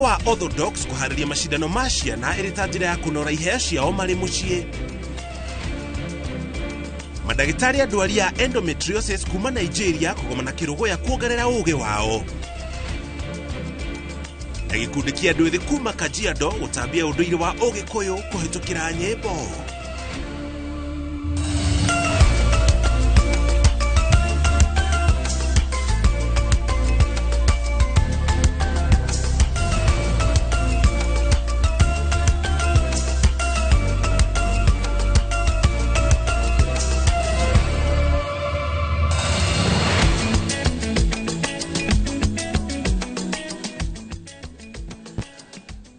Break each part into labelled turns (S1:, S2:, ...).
S1: wa Orthodox kuhariria mashindano ma ciana iri ta njira ya kunora ihea ciao mari mucii. Madagitari andwari ya endometriosis kuma Nigeria kugomana kirogo ya kuongerera uge wao. Na gikundi kia andũ ethĩ kuma Kajiado gũtambia ũndũire wa Ũgĩkũyũ kũhĩtũkĩra nyĩmbo.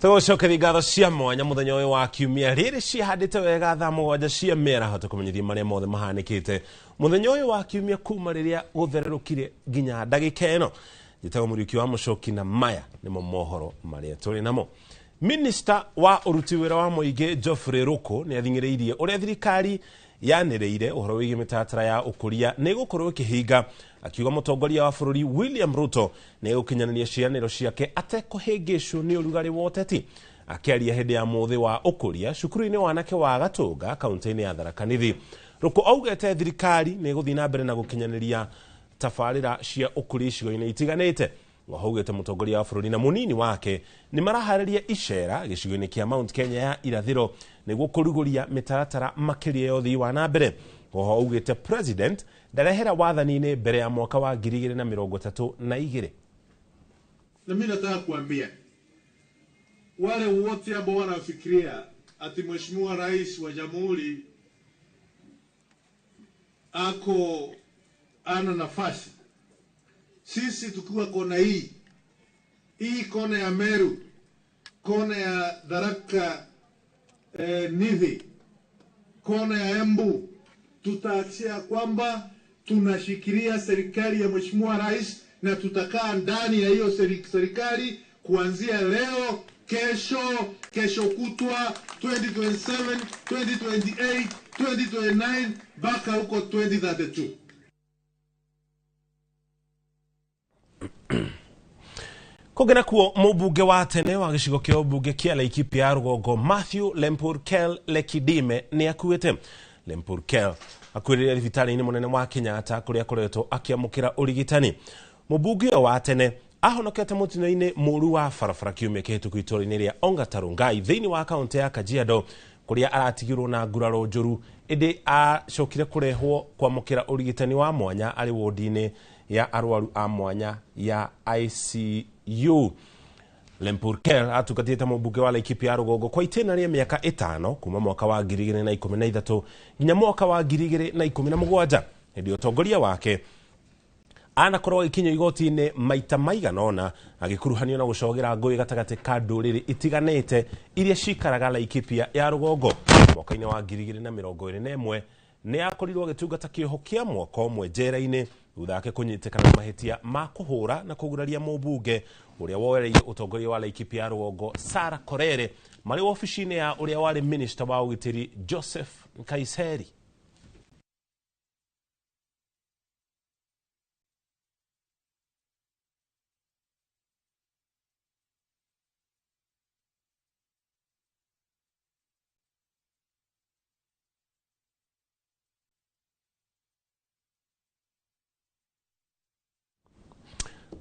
S1: Tugucokeria ngatho cia mwanya muthenya uyu wa kiumia riri cihandite wega thaa mũgwanja cia mĩaraho tukumenyithia maria mothe mahanikite muthenya uyu wa kiumia kuma riria guthererukire nginya ndagika ino. Njĩtagwo Mũriũki wa Mũchoki na maya nĩmo mohoro maria tũrĩ namo. Minister wa uruti wĩra wa mũingĩ Geoffrey Ruku nĩ athing'ĩrĩirie ũrĩa thirikari yanĩrĩire ũhoro wĩgiĩ mĩtaratara ya ũkũria nĩ gũkorwo ĩkĩhinga, akiuga mũtongoria wa bũrũri William Ruto nĩ gũkinyanĩria cianĩro ciake atekũhĩngĩcwo nĩ ũrugarĩ wa ũteti. Akĩaria hĩndĩ ya mũthĩ wa ũkũria cukuru-inĩ wa anake wa Gatũnga kaunti-inĩ ya Tharaka Nithi, Ruku augĩte thirikari nĩ gũthiĩ na mbere na gũkinyanĩria tabarĩra cia ũkũria icigo-inĩ itiganĩte. Wahaugĩte mũtongoria wa bũrũri na mũnini wake nĩ maraharĩria icera gĩcigo-inĩ kĩa Mount Kenya ya irathĩro nĩguo kũrugũria mĩtaratara makĩria ya ũthii wa na mbere. Oho augĩte president ndarehera wathani-inĩ mbere ya mwaka wa 2032.
S2: Na mimi nataka kuambia wale wote ambao wanafikiria ati Mheshimiwa Rais wa Jamhuri ana nafasi, sisi tukiwa kona hii kona ya Meru, kona ya Tharaka Nithi, kona ya Embu, tutahakikisha kwamba tunashikilia serikali ya Mheshimiwa Rais na tutakaa ndani ya hiyo serikali kuanzia leo, kesho kutwa, 2027, 2028, 2029 mpaka huko 2032.
S1: Kũgena kuo mũmbunge wa tene wa gĩcigo kĩa ũmbunge kĩa Laikipia ya Rũgongo Matthew Lemurkel Lekidime nĩ akuĩte. Lemurkel akuĩrĩire thibitarĩ-inĩ mũnene wa Kenyatta kũrĩa akoretwo akĩamũkĩra ũrigitani. Mũmbunge wa tene ahonokete mũtino-inĩ mũru wa barabara kiumia kĩhĩtũku itũũra-inĩ rĩa Ongatarungai thĩinĩ wa kaunti ya Kajiado kũrĩa aratigirwo na nguraro njũru, ĩndĩ acokire kũrehwo kwamũkĩra ũrigitani wa mwanya arĩ wodi-inĩ ya arwaru a mwanya ya ICU. Lemurkel atungatĩte mũmbunge wa Laikipia ya Rũgongo kwa itĩna rĩa mĩaka 5 kuma mwaka wa 2013 nginya mwaka wa 2017. Hĩndĩ ũtongoria wake anakorwo agĩkinywo igoti-inĩ maita maigana ũna, agĩkuruhanio na gũcogera ngũĩ gatagatĩ ka ndũrĩrĩ itiganĩte iria cikaraga Laikipia ya Rũgongo. Mwaka-inĩ wa 2021 nĩ akorirwo agĩtungata kĩoho kĩa mwaka ũmwe njera-inĩ thutha wake kũnyitĩkana na mahĩtia ma kũhũra na kũguraria mũmbunge ũrĩa woereire ũtongoria wa Laikipia ya Rũgongo Sarah Korere marĩ ofici-inĩ ya ũrĩa warĩ minister wa ũgitĩri Joseph Nkaiseri.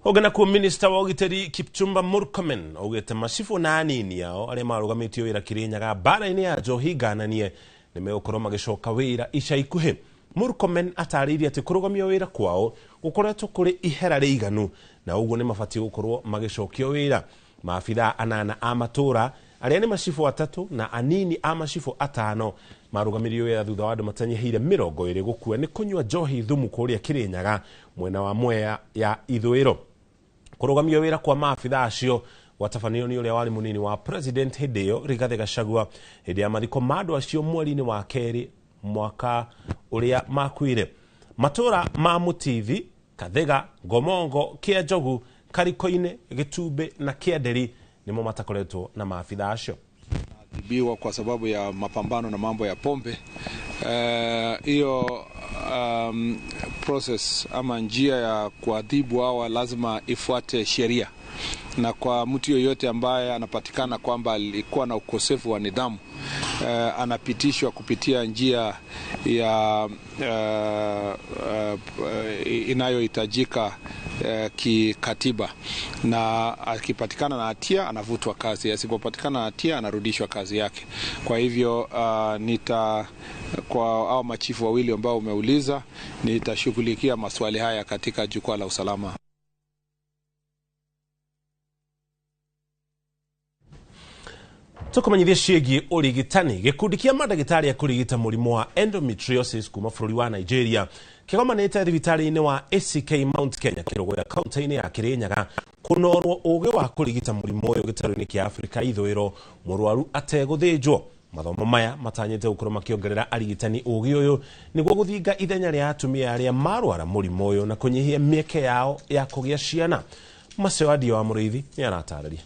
S1: Ogana kuo minister wa ũgitĩri Kipchumba Murkomen augĩte macibu na anini ao arĩa marũgamĩtio wĩra Kirinyaga mbara-inĩ ya njohi ngananie nĩ megũkorwo magĩcoka wĩra ica ikuhĩ. Murkomen atarĩirie atĩ kũrũgamio wĩra kwao gũkoretwo kũrĩ ihera rĩiganu na ũguo nĩ mabatiĩ gũkorwo magĩcokio wĩra. Maabithaa 8 a matũra arĩa nĩ macibu 3 na anini a macibu 5 marũgamirio wĩra thutha wa andũ matanyihĩire 20 gũkua nĩ kũnyua njohi thumu kũrĩa Kirinyaga mwena wa Mwea ya ithũĩro. Kũrũgamio wĩra kwa maabithaa acio gwatabanĩrio nĩ ũrĩa warĩ mũnini wa president hĩndĩ ĩyo Rigathĩ Gachagua hĩndĩ ya mathiko ma andũ acio mweri-inĩ wa kerĩ mwaka ũrĩa makuire. Matũra ma Mũtithi, Kathega, Ngomongo, Kĩanjogu, Kariko-inĩ, Gĩtumbĩ na Kĩenderi nĩmo matakoretwo na maabithaa acio.
S3: Biwa kwa sababu ya mapambano na mambo ya pombe. Hiyo process ama njia ya kuadhibu hawa lazima ifuate sheria, na kwa mtu yoyote ambaye anapatikana kwamba alikuwa na ukosefu wa nidhamu anapitishwa kupitia njia ya inayohitajika kikatiba, na akipatikana na hatia anavutwa kazi, asipopatikana na hatia anarudishwa kazi yake. Kwa hivyo kwa hao machifu wawili ambao umeuliza, nitashughulikia maswali haya katika jukwaa la usalama.
S1: Tukumanyithia ciĩgiĩ ũrigitani. Gĩkundi kĩa mandagĩtarĩ a kũrigita mũrimũ wa endometriosis kuma bũrũri wa Nigeria kĩgomanĩte thibitarĩ-inĩ wa ACK Mount Kenya kĩrũgũya kaunti-inĩ ya Kĩrĩnyaga kũnorwo ũũgĩ wa kũrigita mũrimũ ũyũ gĩtarũ-inĩ kĩa Afrika ithũĩro mũrwaru ategũthĩnjwo. Mathomo maya matanyĩte gũkorwo makĩongerera arigitani ũũgĩ ũyũ nĩguo gũthinga ithenya rĩa atumia arĩa marwara mũrimũ ũyũ na kũnyihia mĩeke yao ya kũgĩa ciana. Macio Adio wa Mũrĩithi nĩ aratarĩria.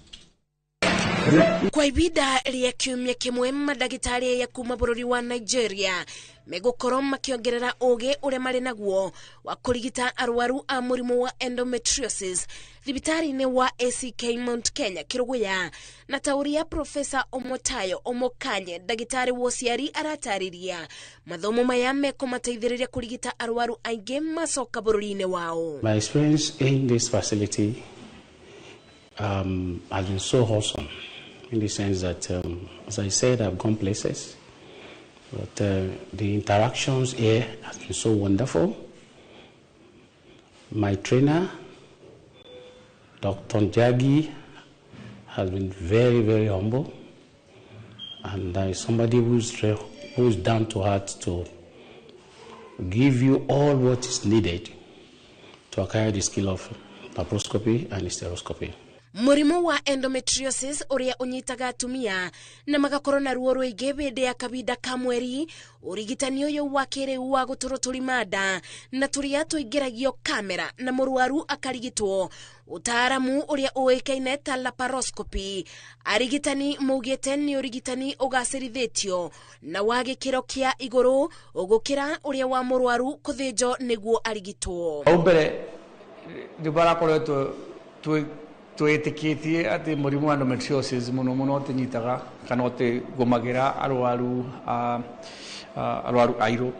S4: Kwa ibida rĩa kiumia kĩmwe mandagĩtarĩ ya kuma bũrũri wa Nigeria megũkorwo makĩongerera ũũgĩ ũrĩa marĩ naguo wa kũrigita arwaru a mũrimũ wa endometriosis thibitarĩ-inĩ wa ACK Mount Kenya Kĩrũgũya. Na tauria Profesa Omotayo Omokanye ndagĩtarĩ wa ũciari aratarĩria mathomo maya mekũmateithĩrĩria kũrigita arwaru aingĩ macoka bũrũri-inĩ wao.
S5: My experience in this facility has been so awesome, in the sense that, as I said, I've gone places, but the interactions here have been so wonderful. My trainer, Dr. Njagi, has been very, very humble, and is somebody who's down to earth to give you all what is needed to acquire the skill of laparoscopy and hysteroscopy.
S4: Mũrimũ wa endometriosis ũrĩa ũnyitaga atumia na magakorwo na ruo rũingĩ hĩndĩ ya kahinda ka mweri. Ũrigitani ũyũ wa kĩrĩu wa gũtũrwo tũrima nda na tũrĩa tũingĩragio kamera na mũrwaru akarigitwo. Ũtaaramu ũrĩa ũĩkaine ta laparoscopy, arigitani maugĩte nĩ ũrigitani ũgacĩrithĩtio na wa gĩkĩro kĩa igũrũ ũgũkĩra ũrĩa wa mũrwaru kũthĩnjwo nĩguo arigitwo.
S6: Mbere ndibarakoretwo twĩtĩkĩtie atĩ mũrimũ wa endometriosis mũno ũtĩnyitaga kana ũtĩgũmagĩra arwaru airũ,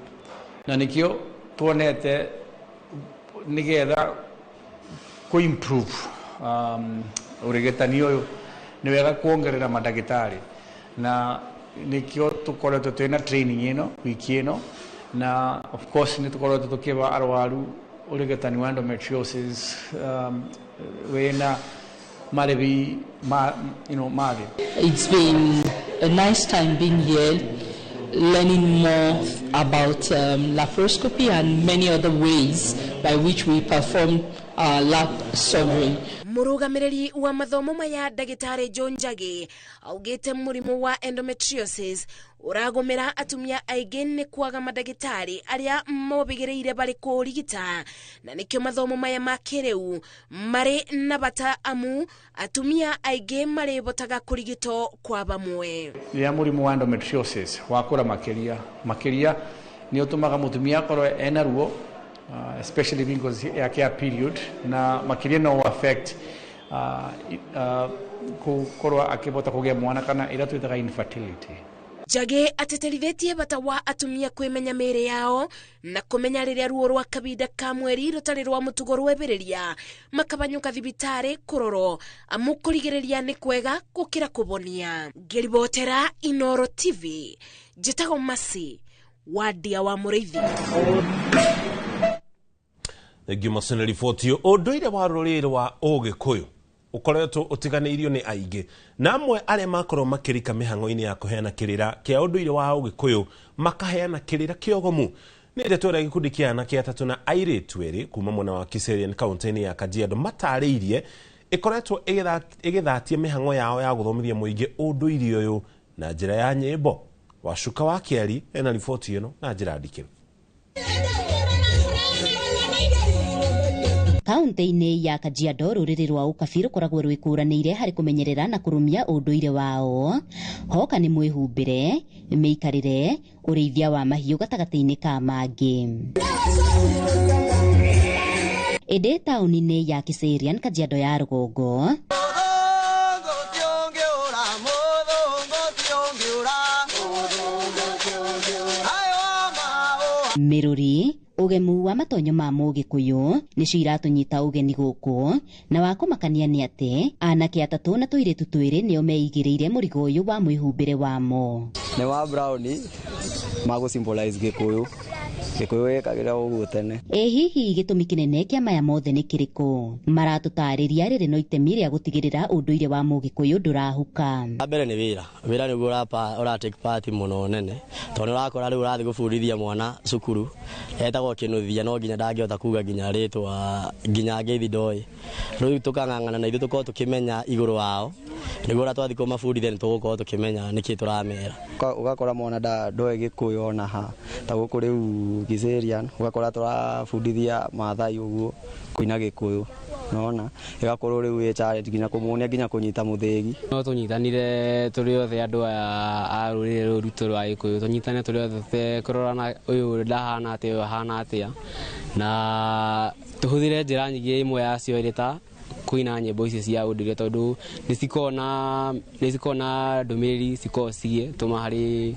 S6: na nĩkĩo tuonete nĩgetha improve ũrigitani ũyũ nĩ wega kuongerera mandagĩtarĩ, na nĩkĩo tũkoretwo twĩna training ĩno wiki ĩno, na of course nĩ tũkoretwo tũkĩba arwaru ũrigitani wa endometriosis wĩna Maribi, Mari.
S7: It's been a nice time being here, learning more about laparoscopy and many other ways by which we perform lap surgery.
S4: Mũrũgamĩrĩri wa mathomo maya ndagĩtarĩ John Njagi augĩte mũrimũ wa endometriosis ũragũmĩra atumia aingĩ nĩ kwaga mandagĩtarĩ arĩa mobĩgĩrĩire barĩ kũrigita, na nĩkĩo mathomo maya ma kĩrĩu marĩ na bata amu atumia aingĩ marĩbotaga kũrigitwo kwa bamwe.
S6: Rĩrĩa mũrimũ wa endometriosis wakũra makĩria nĩ ũtũmaga mũtumia akorwo ena ruo, especially because ya care period, na makĩria no affect kukorwa akibota kugĩa mwana kana ila twitaga infertility.
S4: Njagi ateterithĩtie bata wa atumia kwĩmenya mĩĩrĩ yao na kũmenya rĩrĩa ruo rwa kahinda ka mweri rũtarĩ rwa mũtugo rwebĩrĩria makabanyũka thibitarĩ kũrorwo amu kũrigĩrĩria nĩ kwega gũkĩra kũbonia. Ngĩribotera Inooro TV, njĩtagwo Masi Wadia wa Mũrĩithi.
S1: Nĩguo macana riboti ũndũire wa rũrĩrĩ wa Ũgĩkũyũ ũkoretwo ũtiganĩirio nĩ aingĩ, na amwe arĩa makorwo makĩrika mĩhang'o-inĩ ya kũheana kĩrĩra kĩa ũndũire wa Ũgĩkũyũ makaheana kĩrĩra kĩogomu. Nĩ ndeto ĩrĩa gĩkundi kĩa anake atatũ na airĩtu erĩ kuma mwena wa Kiserian kaunti-inĩ ya Kajiado matarĩirie ĩkoretwo ĩgĩthatia mĩhang'o yao ya gũthomithia mũingĩ ũndũire ũyũ na njĩra ya nyĩmbo. Wacuka wa Kĩari ena riboti ĩno na njĩra ndikĩru.
S8: Kaunti-inĩ ya Kajiado rũrĩrĩ rwa Ukabi rũkoragwo rwĩkũranĩire harĩ kũmenyerera na kũrũmia ũndũire wao, hoka nĩ mwĩhumbĩre, mĩikarĩre, ũrĩithia wa mahiũ gatagatĩ-inĩ ka mangĩ. Ĩndĩ taũni-inĩ ya Kiserian, Kajiado ya rũgongo, mĩrũri, ũgemu wa matonyo ma Mũgĩkũyũ nĩcio iratũnyita ũgeni gũkũ, na wa kũmakania nĩ atĩ anake atatũ na tũirĩtu twĩrĩ nĩo meigĩrĩire mũrigo ũyũ wa mwĩhumbĩre wamo.
S9: Nĩ wa brown magũ symbolize Gĩkũyũ. Gĩkũyũ gĩkagĩra ũguo tene.
S8: Hihi gĩtũmi kĩnene kĩa maya mothe nĩ kĩrĩkũ? Maratũtarĩria rĩrĩ no itemi rĩa gũtigĩrĩra ũndũire wa Mũgĩkũyũ ndũrahuka.
S10: Mbere nĩ wĩra nĩguo ũratake part mũno nene, tondũ ũrakora rĩu ũrathiĩ gũbundithia mwana cukuru etagwo Kĩnuthia, no nginya ndangĩhota kuga nginya rĩtwa nginya ngeithi ndoĩ. Rĩu tũkang'ang'ana na ithuĩ tũkorwo tũkĩmenya igũrũ wao, nĩguo twathiĩ kũmabundithia nĩ tũgũkorwo tũkĩmenya nĩkĩ tũramera.
S9: Ũgakora mwana ndoĩ Gĩkũyũ ona ha, ta gũkũ rĩu Kiserian ugakora turabundithia Maathai uguo kuina Gĩkũyũ, nona igakorwo rĩu ĩ challenge nginya kũmuonia nginya kũnyita mũthĩgi.
S11: No tũnyitanire tũrĩ othe andũ a rũrĩrĩ rũrũ rwitũ rwa Gĩkũyũ, tũnyitane tũrĩ othe kũrorana ũyũ ndahana atĩa ũyũ ahana atĩa, na tũhũthĩre njĩra nyingĩ, imwe yacio ĩrĩ ta kuina nyĩmbo ici cia ũndũire, tondũ nĩcikona ndũmĩrĩri cikorwo tũma harĩ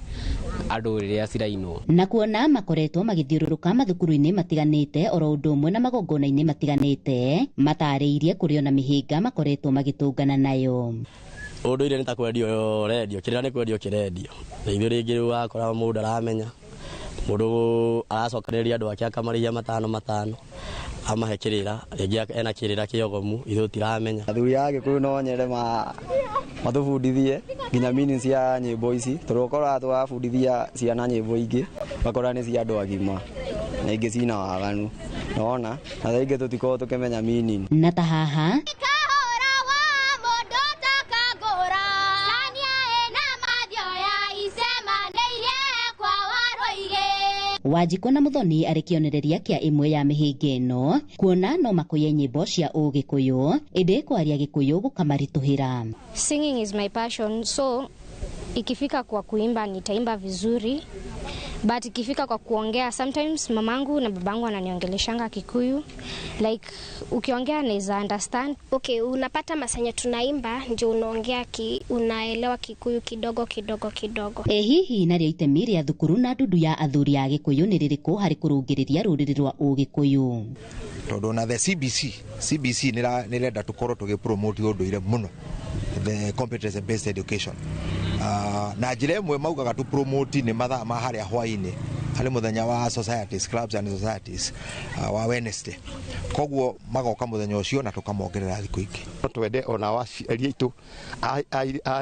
S11: andũ rĩrĩa cirainwo.
S8: Na kuona makoretwo magĩthiũrũrũka mathukuru-inĩ matiganĩte oro ũndũ ũmwe na magongona-inĩ matiganĩte, matarĩirie kũrĩ ona mĩhĩnga makoretwo magĩtũngana nayo.
S10: Ũndũire nĩ ta kwendio rendio, kĩrĩa nĩ kwendio kĩrendio. Na ithuĩ rĩngĩ rĩu wakora mũndũ aramenya, mũndũ aracokanĩrĩria andũ ake akamarĩhia 5,500 amahe kĩrĩra, rĩngĩ ena kĩrĩra kĩogomu, ithuĩ tiramenya.
S9: Athuri a Gĩkũyũ no nyende matũbundithie nginya meaning cia nyĩmbo ici, tũrũkorwo twabundithia ciana nyĩmbo ingĩ bakora nĩ cia andũ agima na ingĩ cina waganu, nona na thaa ingĩ tũtikorwo tũkĩmenya meaning.
S8: Na ta haha Wanjikũ na Muthoni arĩ kĩonereria kĩa imwe ya mĩhĩnga ĩno, kuona no makũye nyĩmbo cia Ũgĩkũyũ, ĩndĩ kwaria Gĩkũyũ gũkamaritũhĩra.
S12: Singing is my passion, so ikifika kwa kuimba nitaimba vizuri, but ikifika kwa kuongea, sometimes mamangu na babangu ananiongeleshanga Kikuyu, like ukiongea naweza understand.
S13: Okay, unapata masanya tunaimba ndio unaongea unaelewa Kikuyu kidogo.
S8: Hihi narĩo itemi rĩa thukuru na ndundu ya athuri a Gĩkũyũ nĩ rĩrĩkũ harĩ kũrũngĩrĩria rũrĩrĩ rwa Ũgĩkũyũ?
S14: Tondũ na the CBC nĩrenda tũkorwo tũgĩpromote ũndũire mũno, the competence based education. Na njĩra ĩmwe maugaga tu promote nĩ mathaa ma harĩa hwaĩ-inĩ harĩ mũthenya wa societies, clubs and societies wa Wednesday. Koguo magoka mũthenya ũcio na tũkamongerera thikũ ingĩ.
S15: Twende ona aciari aitũ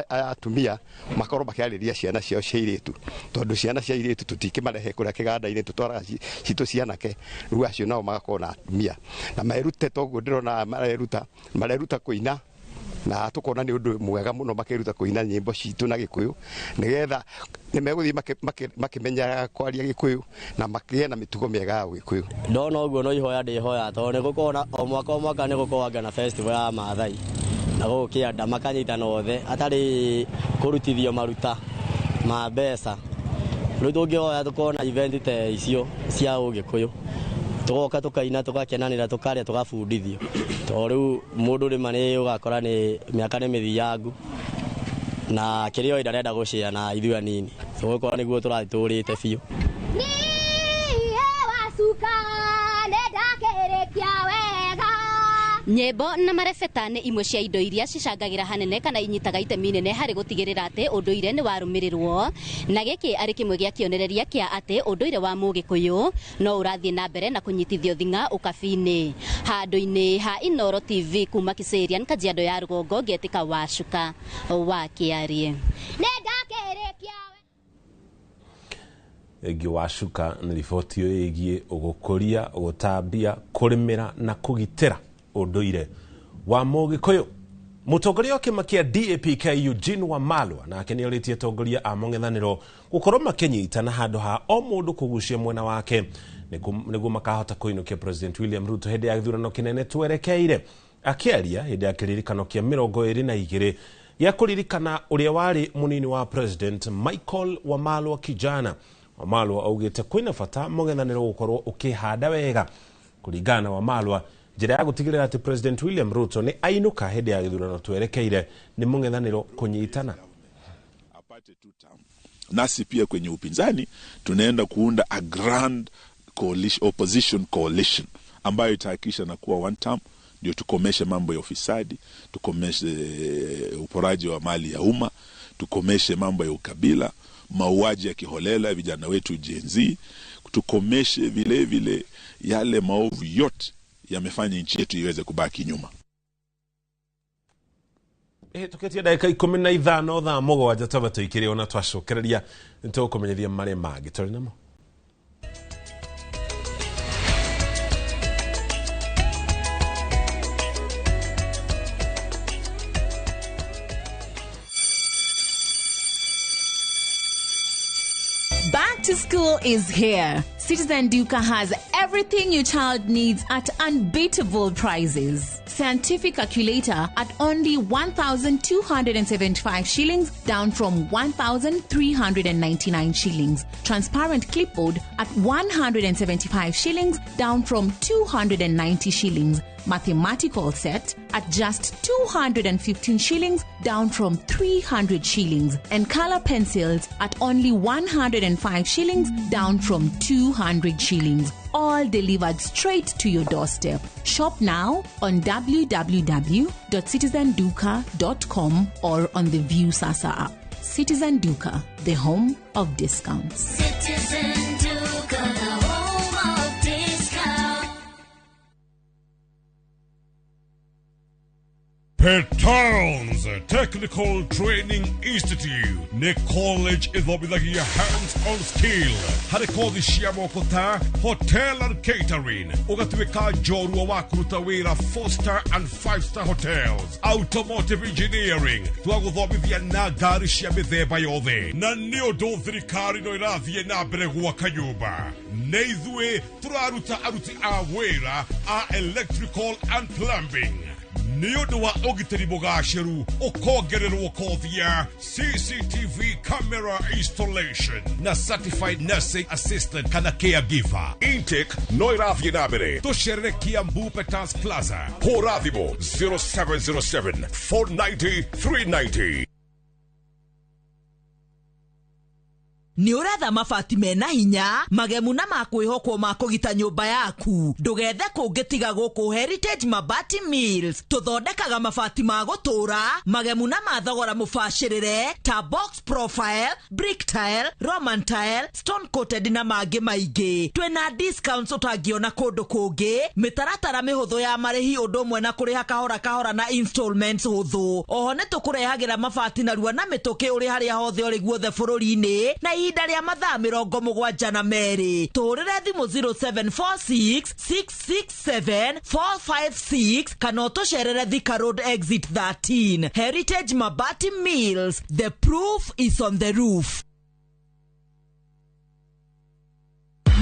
S15: atumia makorwo makĩarĩria ciana ciao cia airĩtu, tondũ ciana cia airĩtu tũtikĩmarehe kũrĩa kĩganda-inĩ, tũtwaraga citũ cianake, rĩu acio nao magakorwo na atumia na merute. Toguo ndĩrona mareruta kũina, na tukona nĩ ũndũ mwega mũno makiruta kuina nyĩmbo citũ na Gĩkũyũ, nĩgetha nĩmegũthiĩ makĩmenyaga kwaria Gĩkũyũ na makĩgĩa na mĩtugo mĩega ya Gĩkũyũ.
S10: Ndona ũguo no ihoya ndĩhoya, tondũ nĩgũkorwo o mwaka nĩgũkoragwo na festival ya Maathai, na gũkĩanda makanyitana othe atarĩ kũrutithio maruta ma mbeca. Rĩu tũngĩhoya tũkorwo na event ta icio cia Ũgĩkũyũ, tugoka tukaina tugakenanira tukaria tugabundithio, to riu mundu rima ni ugakora ni miaka ni mithiangu na kirio ndarenda gucia na ithuĩ anini, tugukora niguo turathi turite biũ.
S8: Nyĩmbo na marebeta nĩ imwe cia indo iria cicangagĩra hanene kana inyitaga itemi inene harĩ gũtigĩrĩra atĩ ũndũire nĩ warũmĩrĩrwo, na gĩkĩ arĩ kĩmwe gĩa kĩonereria kĩa atĩ ũndũire wa Mũgĩkũyũ no ũrathiĩ na mbere na kũnyitithio thing'a ũkabi-inĩ. Handũ-inĩ ha Inooro TV kuma Kiserian, Kajiado ya rũgongo, Ngĩtĩka Wacuka wa Kĩarie.
S1: Ĩngĩ Wacuka nĩ riboti ĩgiĩ ũgũkũria, ũgũtambia, kũrĩmĩra na kũgitĩra ũndũire wa Mũgĩkũyũ. Mutongoria wa kĩama kĩa DAP Eugene Wamalwa na akĩnĩorĩtie atongoria a mũng'ethanĩro gũkorwo makĩnyitana handũ ha o mũndũ kũgucia mwena wake nĩguo makahota kũinũkia President William Ruto hĩndĩ ya gĩthurano kĩnene twerekeire. Akĩaria hĩndĩ ya kĩririkano kĩa 22 gĩa kũririkana ũrĩa warĩ mũnini wa President Michael Wamalwa Kijana, Wamalwa augĩte kwĩna bata mũng'ethanĩro gũkorwo ũkĩhanda wega. Kũringana na Wamalwa, njĩra ya gũtigĩrĩra ati President William Ruto ni ainuka hĩndĩ ya gĩthurano twerekeire ni mũng'ethanĩro kũnyitana.
S16: Nasi pia kwenye upinzani tunaenda kuunda a grand coalition, opposition coalition ambayo itahakikisha na kuwa one term, ndio tukomeshe mambo ya ufisadi, tukomeshe uporaji wa mali ya umma, tukomeshe mambo ya ukabila, mauaji ya kiholela vijana wetu Gen Z, tukomeshe vile vile yale maovu yote yamefanya nchi yetu iweze kubaki nyuma.
S1: Tuketia dakika 15 thaa mũgwanja twaba tũikĩre ona twacokereria nĩtũkũmenyithia marĩa mangĩ tũrĩ namo.
S17: Back to school is here. Citizen Duka has everything your child needs at unbeatable prices. Scientific calculator at only 1,275 shillings, down from 1,399 shillings. Transparent clipboard at 175 shillings, down from 290 shillings. Mathematical set at just 215 shillings, down from 300 shillings. And color pencils at only 105 shillings, down from 200 shillings. All delivered straight to your doorstep. Shop now on www.citizenduka.com or on the View Sasa app. Citizen Duka, the home of discounts.
S18: Citizen Duka, the home of discounts.
S19: Petowns Technical Training Institute ne college ithomithagia hands-on skill harĩ kothi cia moko ta hotel and catering, ũgatuĩka njorua wa kũruta wĩra 4-star and 5-star hotels, automotive engineering, twagũthomithia na ngari cia mĩthemba yothe, na nĩ ũndũ thirikari no ĩrathiĩ na mbere gwaka nyũmba. Nĩ ithuĩ tũraruta aruti a wĩra a electrical and plumbing. Nĩũndũ wa ũgitĩri mũgacĩru ũkongererwo kothi ya CCTV camera installation na certified nursing assistant kana caregiver. Intake no ĩrathiĩ na mbere. Tũcerere Kiambu Petans Plaza, hũra thimũ 0707 490 390.
S20: Ni uratha mabati mena hinya, magemu na makwĩhokwo ma kũgita nyũmba yaku. Ndũgethe kũngĩtiga gũkũ Heritage Mabati Mills. Tũthondekaga mabati ma gũtũra, magemu na mathogora mũbacĩrĩre ta box profile, brick tile, roman tile, stone coated na mangĩ maingĩ. Twĩna discounts ũtangĩona kũndũ kũngĩ, mĩtaratara mĩhũthũ ya marĩhi ũndũ ũmwe na kũrĩha kahora kahora na installments hũthũ. Oho nĩtũkũrehagĩra mabati narua na mĩtũkĩ ũrĩ harĩa hothe ũrĩ guothe bũrũri-inĩ na ihinda rĩa mathaa 72. Tũrĩre thimũ 0746 667 456 kana ũtũcerere Thika Road Exit 13. Heritage Mabati Mills, the proof is on the roof.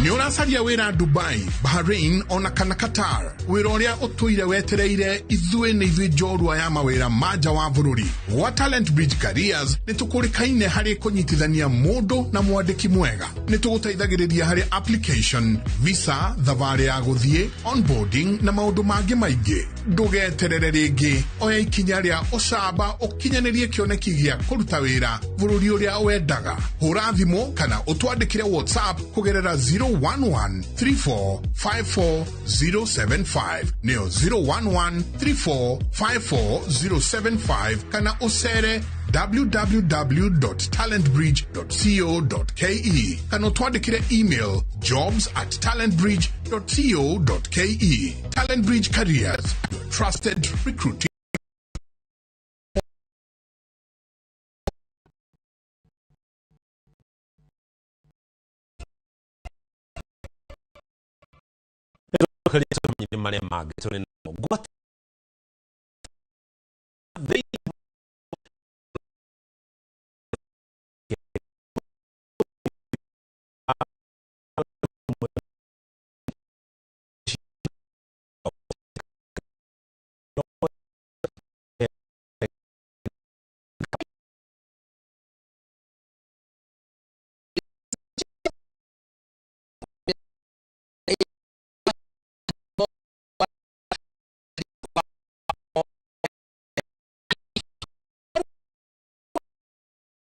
S19: Nĩũracaria wĩra Dubai, Bahrain ona kana Qatar. Wĩra ũrĩa ũtũire wetereire, ithuĩ nĩ ithuĩ njorua ya mawĩra ma nja wa bũrũri. Wa Talent Bridge Careers nĩtũkũrĩkaine harĩ kũnyitithania mũndũ na mwandĩki mwega. Nĩtũgũteithagĩrĩria harĩ application, visa, thabarĩ ya gũthiĩ, onboarding na maũndũ mangĩ maingĩ. Ndũgeterere rĩngĩ, oya ikinya rĩa ũcamba ũkinyanĩrie kĩoneki gĩa kũruta wĩra bũrũri ũrĩa wendaga. Hũra thimũ kana ũtwandĩkĩre WhatsApp kũgerera 011-3454-075 neo 011-3454-075 kana usere www.talentbridge.co.ke kana utwandikire email jobs@talentbridge.co.ke. Talent Bridge Careers, your trusted recruiting.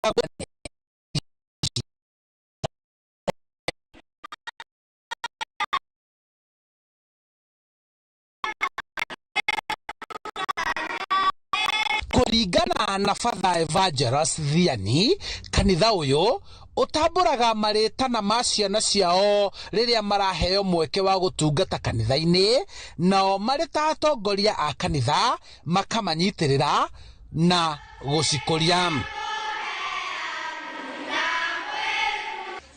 S21: Kuringana na Father Evangelist Thiani, kanitha uyu utamburaga maritana ma ciana ciao riria maraheo mweke wa gutungata kanitha-ini, nao mari ta atongoria a kanitha makamanyitirira na gucikuria.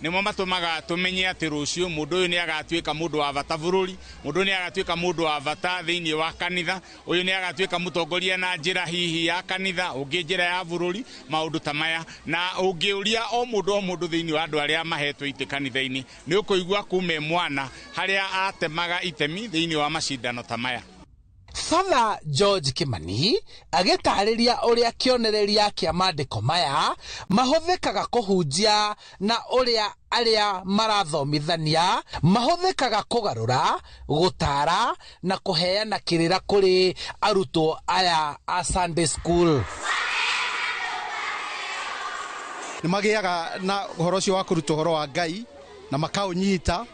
S22: Nimo matumaga tumenye ati rucio mundu uyu ni agatuika mundu wa bata bururi, mundu ni agatuika mundu wa bata thiini wa kanitha, uyu ni agatuika mutongoria na njira hihi ya kanitha, ungi njira ya bururi, maundu ta maya, na ungiuria o mundu thiini wa andu aria mahetwo ite kanitha-ini ni ukuigua kume mwana haria atemaga itemi thiini wa macindano ta maya.
S21: Father George Kimani agitariria uria kionereria kia maandiko maya mahuthikaga kuhunjia na uria aria marathomithania mahuthikaga kugarura, gutara na kuheana kirira kuri arutwo aya a Sunday school.
S23: Ni magiaga na uhoro cio wa kuruta uhoro wa Ngai na makaunyita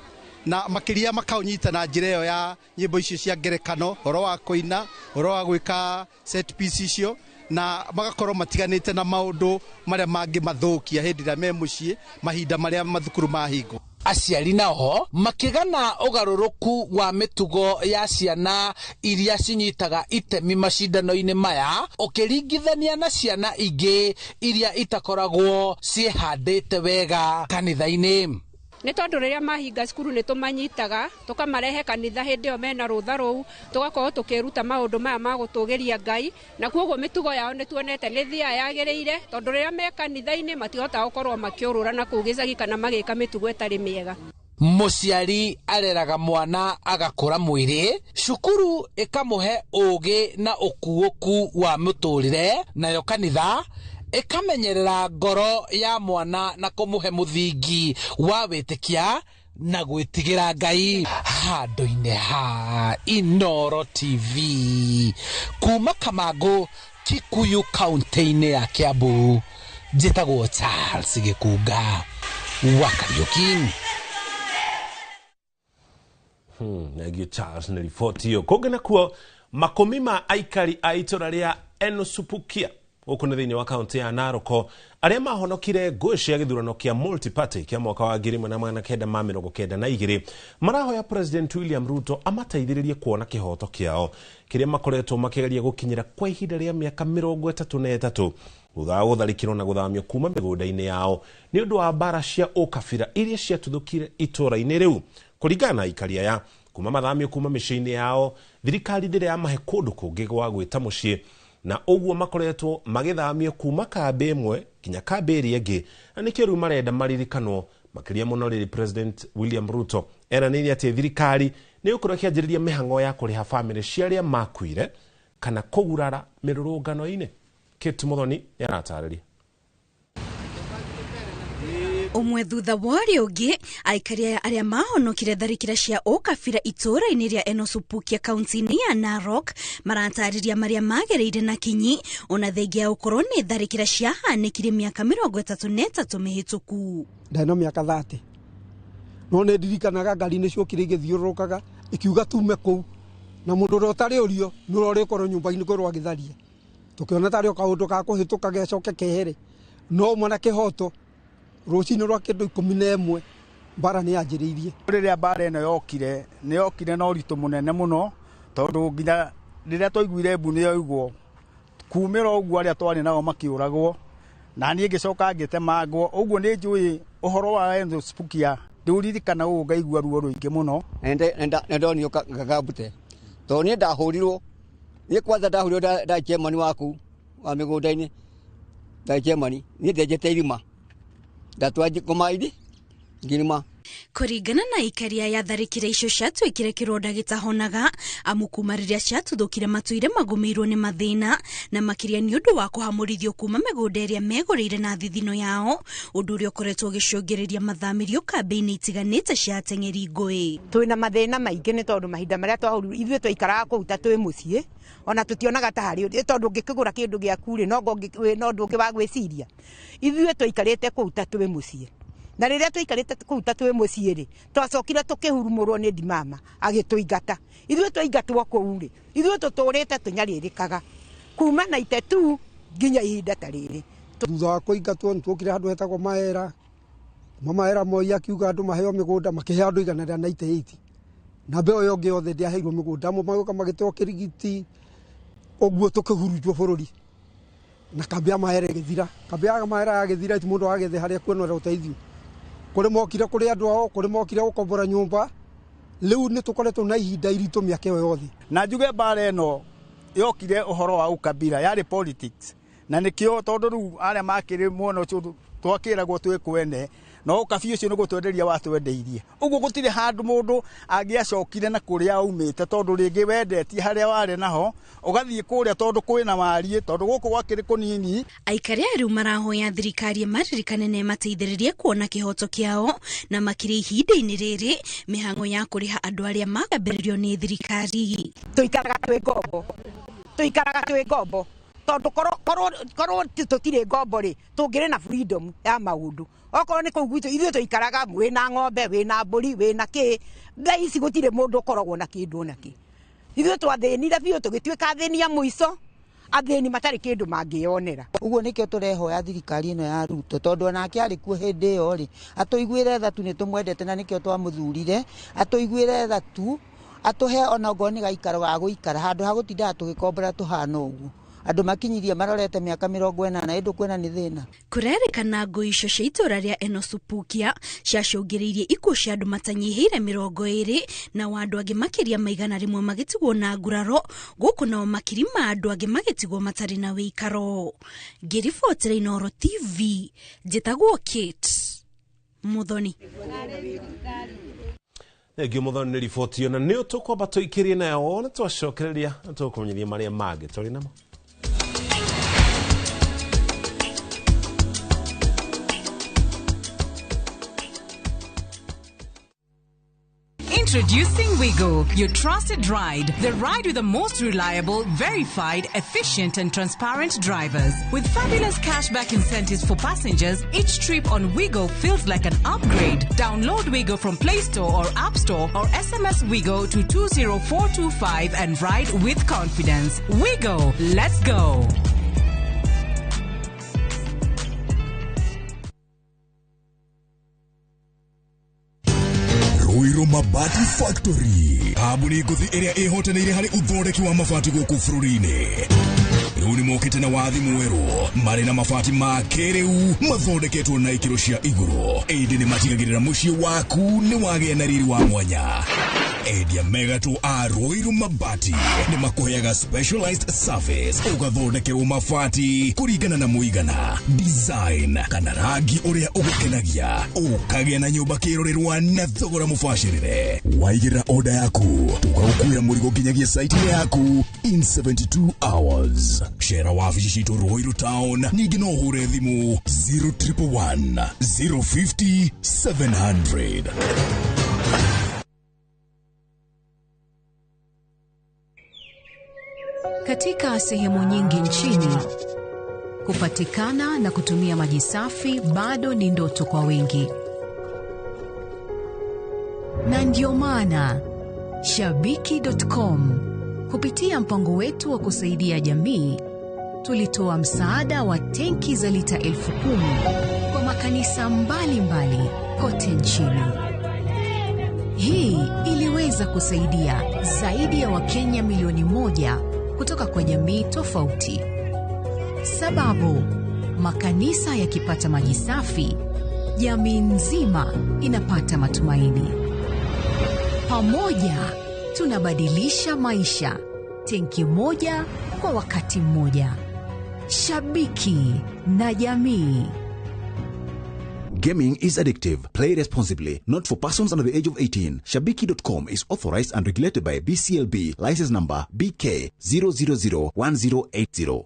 S23: na makiria makaunyita na njira iyo ya nyimbo icio cia ngerekano, horo wa kuina, horo wa gwika set piece icio, na magakorwo matiganite na maundu maria mangi mathukia hindi ria me mucii mahinda maria mathukuru mahingo.
S21: Aciari nao makigana ugaruruku wa mitugo ya ciana iria cinyitaga itemi macindano-ini maya ukiringithania na ciana ingi iria itakoragwo ciehandite wega kanitha-ini.
S24: Ni tondu riria mahinga cukuru ni tumanyitaga tukamarehe kanitha hindi yo mena rutha ruu tugakorwo tukiruta maundu maya ma gutugiria Ngai, na kwoguo mitugo yao ni tuonete ni thia yagiriire tondu riria me kanitha-ini matihota gukorwo makiurura na kugicagi kana magika mitugo itari miega.
S21: Muciari areraga mwana agakura mwiri, cukuru ikamuhe ugi na ukuuku wa muturire, nayo kanitha ikamenyerera ngoro ya mwana na kumuhe muthingi wa witikia na gwitigira Ngai. Handu-ini ha Inoro TV kuma Kamangu, Kikuyu kaunti-ini ya Kiambu, njitagwo Charles Gikunga wa Kariuki.
S1: Nagio Charles na ripoti hiyo. Kogena kuo makumi ma aikari a itora ria Enosupukia ukune thiini wa kaunti ya Naroko aria mahonokire ngũĩ cia gĩthurano kia multi-party kia mwaka wa 1992 marahoya President William Ruto amateithĩrĩrie kuona kĩhoto kiao kiria makoretwo makigeria gukinyira kwa ihinda ria miaka 33 thutha wa gũtharĩkĩrwo na gũthamio kuma mĩgũnda-inĩ yao nĩ ũndũ wa mbara cia ũkabira iria ciatuthũkire itũra-inĩ rĩu. Kũringana na aikari aya kuma mathamio kuma mĩciĩ-inĩ yao, thirikari ndĩrĩ yamahe kũndũ kũngĩ gwa gwĩta mũciĩ, na ũguo makoretwo magĩthamio kuma kambĩ ĩmwe kinya kambĩ ĩrĩa ĩngĩ, na nĩkĩo rĩu marenda maririkanwo makĩria mũno rĩrĩ President William Ruto eranĩire atĩ thirikari nĩ gũkorwo ĩkĩanjĩrĩria mĩhang'o ya kũrĩha bamĩrĩ cia arĩa makuire kana kũgurara mĩrũrũngano-inĩ. Kate Muthoni yaratarĩria.
S25: Umwe thutha wari ungi aikari aria mahonokire tharikira cia ukabira itura-ini ria Enosupukia kaunti-ini ya Narok maratariria maria magereire na kinyi ona thengia ukorwo ni tharikira cia hanikire miaka 33 mihituku.
S26: Ndano miaka 30 no ne ndirikanaga ngari ni ciokire igithiurukaga ikiuga tume kuu na mundu ro tari urio nurori korwo nyumba-ini korwo agitharia tukiona tari kaundu ka kuhituka gecoke kehere no mwana kihoto rucini rwa kindu 11 mbara ni yanjiriirie.
S6: Riria mbara ino yokire ni yokire na uritu munene muno tondu nginya riria twaiguire mbu ni yoigwo kumira uguo aria twari nao makiuragwo na ni ngicoka ngitemangwo uguo ni njui uhoro wa Enosupukia ndiuririkana uguo ngaigua ruo ruingi muno
S27: ndonio ngagambute to ni ndahurirwo ni kwanza ndahurirwo da chairman waku wa migunda-ini da chairman ni ndejete irima ndatwaje kumaidi ngirima
S25: kuringana na ikaria ya tharikira icio ciatwikire kironda gitahonaga amu kuma riria ciatuthukire matuire magumirwo ni mathina na makiria ni undu wa kuhamurithio kuma migunda iria megurire na thithino yao undu uria ukoretwo ugicungiriria mathamirio kambeini itiganite cia ateng'eri ngui.
S2: Twina mathina maingi ni tondu mahinda maria twahuru ithue twaikaraga kuu ta twi mucii ona tutionaga ta hari tondu ngikigura kindu giaku ri no ndu ungi wa gwiciria ithue twaikarite kuu ta twi mucii na riria twikarite kuu ta twi mucii ri twacokire tukihurumurwo ni ndimama agituingata ithue twaingatwo kuu ri ithue tuturite tunyaririkaga kuma na itetu nginya ihinda ta riri
S26: thutha wa kuingatwo nitwokire handu hetagwo maera moi akiuga andu maheo migunda makihe andu 198 na mbeo yo ngi othe ndiaheirwo migunda magoka magiteo kirigiti oguo tukihurujwo bururi na kambia maera githira kambia maera githira ti mundu agethe haria kuonera uteithio kuri mokire kuri andu ao kuri mokire gukombora nyumba riu ni tukoretwo na ihinda iritu miaka yo yothe
S3: na njuge bara eno yokire uhoro wa ukabira yari politics na nikio tondu riu aria makire muono ucio twakiragwo twikwene no kabi ucio niguo twenderia watwendeirie uguo gutire handu mundu angiacokire na kuria aumite tondu ringi wendetie haria wari naho ugathie kuria tondu kwina marie tondu guku gwakiri kunini.
S25: Aikaria riu marahoya thirikari maririkane ne mateithiririe kuona kihoto kiao na makiri ihinda-ini riri mihango ya kuriha andu aria magambiririo ni thirikari.
S2: Tuikaraga twi ngombo tondu korwo tutire ngombo ri tungire na freedom ya maundu okorwo ni kugwito ithue tuikaraga mwina ng'ombe wina mburi wina ki ngai ici gutire mundu ukoragwo na kindu na ki ithue twathinire biu tugituika thinia muico athini matari kindu mangionera uguo nikio turehoya thirikari ino ya Ruto tondu onake ari kuo hindi iyo ri atuiguire thatu ni tumwendete na nikio twamuthurire atuiguire thatu atuhe ona ngoni gaikaro ga guikara handu ha gutinda tugikombora tuhana uguo andu makinyirie marorete miaka 40 indu kwena ni thina
S25: kurerikana ngui icio cia itura ria Enosupukia ciacungiriirie ikuo cia andu matanyihire 20 na wandu angi makiria maigana rimwe magitigwo na nguraro guku nao makiri ma andu angi magitigwo matari na wikaro. Ngiribotera Inooro TV njitagwo Kate Muthoni.
S1: Egi Muthoni ni riboti ona ni tukwamba tuikirie nayo na twacokereria tukumenyeria maria mage turi namo.
S4: Introducing Wigo, your trusted ride. The ride with the most reliable, verified, efficient and transparent drivers. With fabulous cashback incentives for passengers, each trip on Wigo feels like an upgrade. Download Wigo from Play Store or App Store or SMS Wigo to 20425 and ride with confidence. Wigo, let's go.
S5: Ruiru Mabati Factory. Kambuni nguthi iria ihotanire hari uthondeki wa mabati guku bururi-ini. Riu ni mokite na wathi mweru mari na mabati ma kiriu mathondeketwo na ikiro cia iguru. Indi ni matigagirira mucii waku ni wagia na riri wa mwanya. Endia megatu a Ruiru Mabati ni makuheaga specialized service ugathondekerwo mabati kuringana na muigana, design kana rangi uria ugukenagia, ukagia na nyumba kirorerwa na thogora mubashirire. Waigirira order yaku tugagukuira murigo nginyagia site yaku in 72 hours. Shera wabici citu Ruiru Town ningi no hure thimu 0111 050 700.
S7: Katika sehemu nyingi nchini, kupatikana na kutumia maji safi bado ni ndoto kwa wengi. Na ndio maana Shabiki.com kupitia mpango wetu wa kusaidia jamii tulitoa msaada wa tenki za lita 10,000 kwa makanisa mbalimbali kote nchini. Hii iliweza kusaidia zaidi ya Wakenya milioni 1 kutoka kwa jamii tofauti. Sababu makanisa yakipata maji safi, jamii nzima inapata matumaini. Pamoja tunabadilisha maisha, tenki moja kwa wakati mmoja. Shabiki na jamii.
S9: Gaming is addictive. Play responsibly. Not for persons under the age of 18. Shabiki.com is authorized and regulated by BCLB. License number BK 0001080.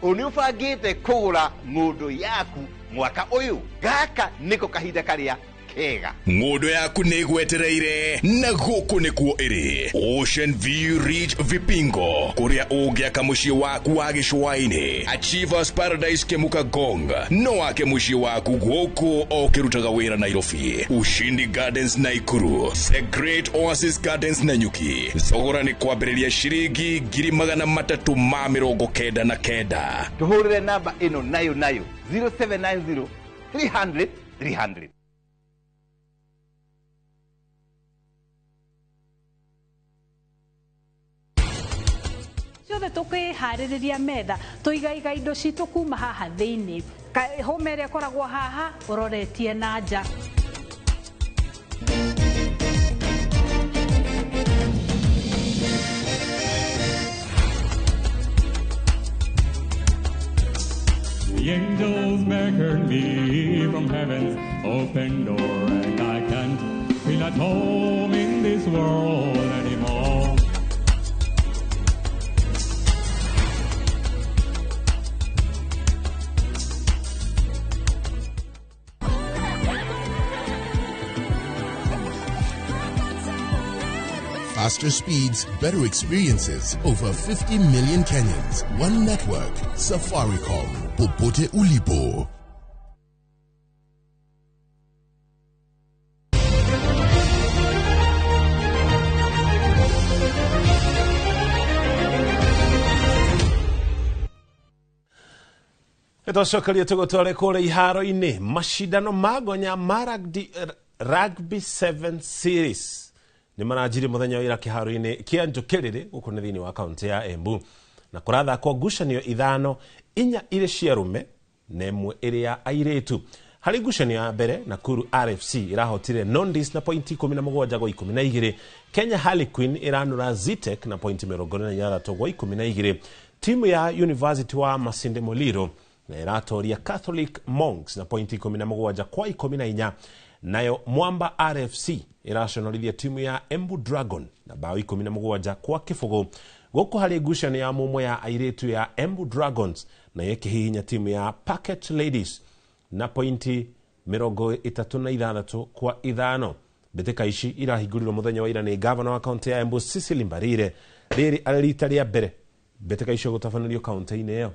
S10: Unifagite kugura ngudo yaku mwaka uyu gaka niko kahinda karia kega
S5: ngudo yaku negwetereire na guku nikuo iri Ocean View Ridge Vipingo kuria ugiaka mushii waku wa gicwaini Achievers Paradise Kemuka Gong no wake mushii waku guku okirutaga wira Nairobi Ushindi Gardens Naikuru The Great Oasis Gardens Nanyuki thogora ni kwambiriria shiringi 399
S10: tuhurire namba ino nayo 0790 300 300
S11: Ciothe tukihaririria metha tuigaiga indo citu kuma haha thiini homere koragwo haha uroretie na nja
S12: The angels beckoned me from heaven's open door, and I can't feel at home in this world anymore.
S13: Faster speeds, better experiences. Over 50 million Kenyans. One network. Safaricom. Popote ulipo.
S1: Etocokeria tugutware kure iharo-ini mashindano magonya Rugby 7 Series ni maranjiri muthenya wa ira kiharo-ini kia Njukiriri guku ni thiini wa kaunti ya Embu na kurathakwo ngucanio ithano inya iri cia rume na imwe iri ya airetu. Hari ngucanio ya mbere Nakuru RFC irahotire Nondis na pointi 17-12. Kenya Harlequin iranura Zitek na pointi 46-12. Timu ya University wa Masinde Muliro na iratoria Catholic Monks na pointi 17-14. Nayo Mwamba RFC iraconorithia timu ya Embu Dragon na bao 17-0. Guku hari ngucanio ya mumwe ya airetu ya Embu Dragons na yekihihinya timu ya Packet Ladies na pointi 36-5. Mbĩtĩka ici irahingũrirwo muthenya wa ira ni governor wa kaunti ya Embu Cecily Mbarire riri arita ria mbere mbĩtĩka icio gũtabanirio kaunti-inĩ ĩyo.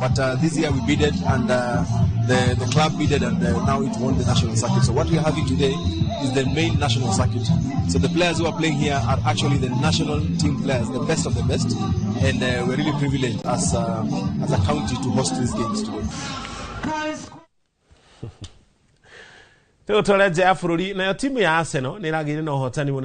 S14: But this year we bidded and the club bidded and now it won the national circuit. So what we are having today is the main national circuit. So the players who are playing here are actually the national team players, the best of the best. And we're really privileged as a county to host these games today.
S1: Tũtũre nja ya bũrũri nayo timu ya Arsenal nĩ ĩragĩire na ũhotani mũnene